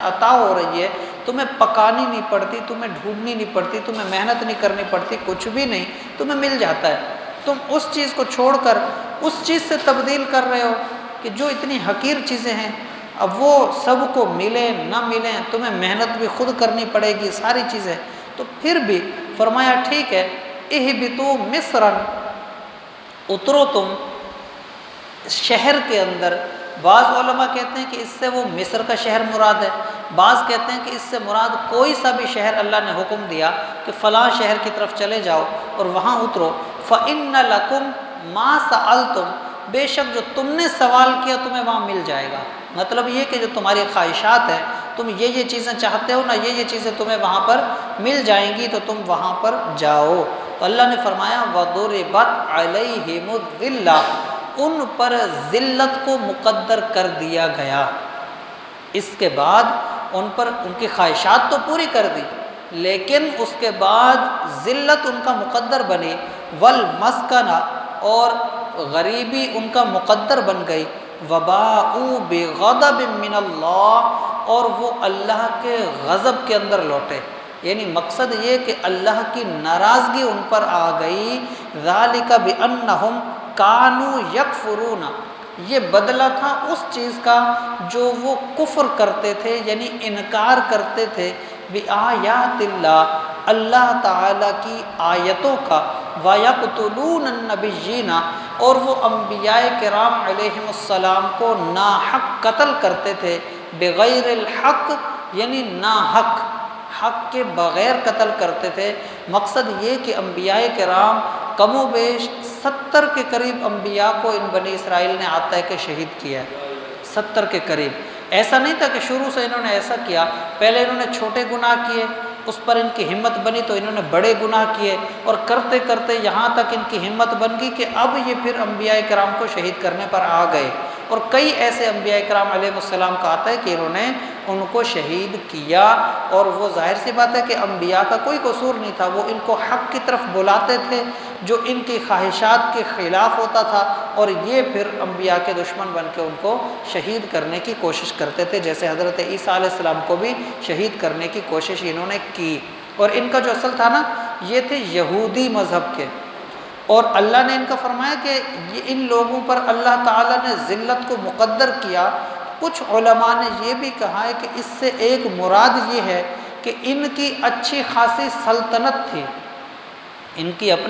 عطا ہو رہی ہے، تمہیں پکانی نہیں پڑتی، تمہیں ڈھونڈنی نہیں پڑتی، تمہیں محنت نہیں کرنی پڑتی، کچھ بھی نہیں، تمہیں مل جاتا ہے۔ تم اس چیز کو چھوڑ کر اس چیز سے تبدیل کر رہے ہو کہ جو اتنی حقیر چیزیں ہیں، اب وہ سب کو ملیں نہ ملیں، تمہیں محنت بھی خود کرنی پڑے گی، ساری چیزیں۔ تو پھر بھی فرمایا ٹھیک ہے، اہبطوا مصرا، اترو تم شہر کے اندر۔ بعض علماء کہتے ہیں کہ اس سے وہ مصر کا شہر مراد ہے، بعض کہتے ہیں کہ اس سے مراد کوئی سا بھی شہر اللہ نے حکم دیا کہ فلاں شہر کی طرف چلے جاؤ اور وہاں اترو۔ فَإِنَّ لَكُمْ مَا سَأَلْتُمْ، بے شک جو تم نے سوال کیا تمہیں وہاں مل جائے گا۔ مطلب یہ کہ جو تمہاری خواہشات ہیں، تم یہ چیزیں چاہتے ہو نا، یہ چیزیں تمہیں وہاں پر مل جائیں گی، تو تم وہاں پر جاؤ۔ تو اللہ نے فرمایا وَضُرِبَتْ عَلَيْهِمُ الذِّلَّةُ، ان پر ذلت کو مقدر کر دیا گیا۔ اس کے بعد ان پر ان کی خواہشات تو پوری کر دی، لیکن اس کے بعد ذلت ان کا مقدر بنی، والمسکنہ، اور غریبی ان کا مقدر بن گئی، وباءوا بغضب من اللہ، اور وہ اللہ کے غضب کے اندر لوٹے۔ یعنی مقصد یہ کہ اللہ کی ناراضگی ان پر آ گئی۔ ذالک بانہم کانوا یکفرون، یہ بدلہ تھا اس چیز کا جو وہ کفر کرتے تھے، یعنی انکار کرتے تھے، بآیات اللہ، اللہ تعالیٰ کی آیتوں کا، وَيَقْتُلُونَ النَّبِيِّينَ، اور وہ انبیاء کرام علیہم السلام کو ناحق قتل کرتے تھے، بغیر الحق، یعنی ناحق، حق کے بغیر قتل کرتے تھے۔ مقصد یہ کہ انبیاء کرام کم و بیش 70 کے قریب انبیاء کو ان بنی اسرائیل نے آتا ہے کہ شہید کیا ہے، 70 کے قریب۔ ایسا نہیں تھا کہ شروع سے انہوں نے ایسا کیا، پہلے انہوں نے چھوٹے گناہ کیے، اس پر ان کی ہمت بنی تو انہوں نے بڑے گناہ کیے، اور کرتے کرتے یہاں تک ان کی ہمت بن گئی کہ اب یہ پھر انبیاء کرام کو شہید کرنے پر آ گئے۔ اور کئی ایسے انبیاء کرام علیہ السلام کا آتا ہے کہ انہوں نے ان کو شہید کیا، اور وہ ظاہر سی بات ہے کہ انبیاء کا کوئی قصور نہیں تھا، وہ ان کو حق کی طرف بلاتے تھے جو ان کی خواہشات کے خلاف ہوتا تھا، اور یہ پھر انبیاء کے دشمن بن کے ان کو شہید کرنے کی کوشش کرتے تھے، جیسے حضرت عیسیٰ علیہ السلام کو بھی شہید کرنے کی کوشش انہوں نے کی۔ اور ان کا جو اصل تھا نا، یہ تھے یہودی مذہب کے، اور اللہ نے ان کا فرمایا کہ ان لوگوں پر اللہ تعالیٰ نے ذلت کو مقدر کیا۔ کچھ علماء نے یہ بھی کہا ہے کہ اس سے ایک مراد یہ ہے کہ ان کی اچھی خاصی سلطنت تھی، ان کی اپنی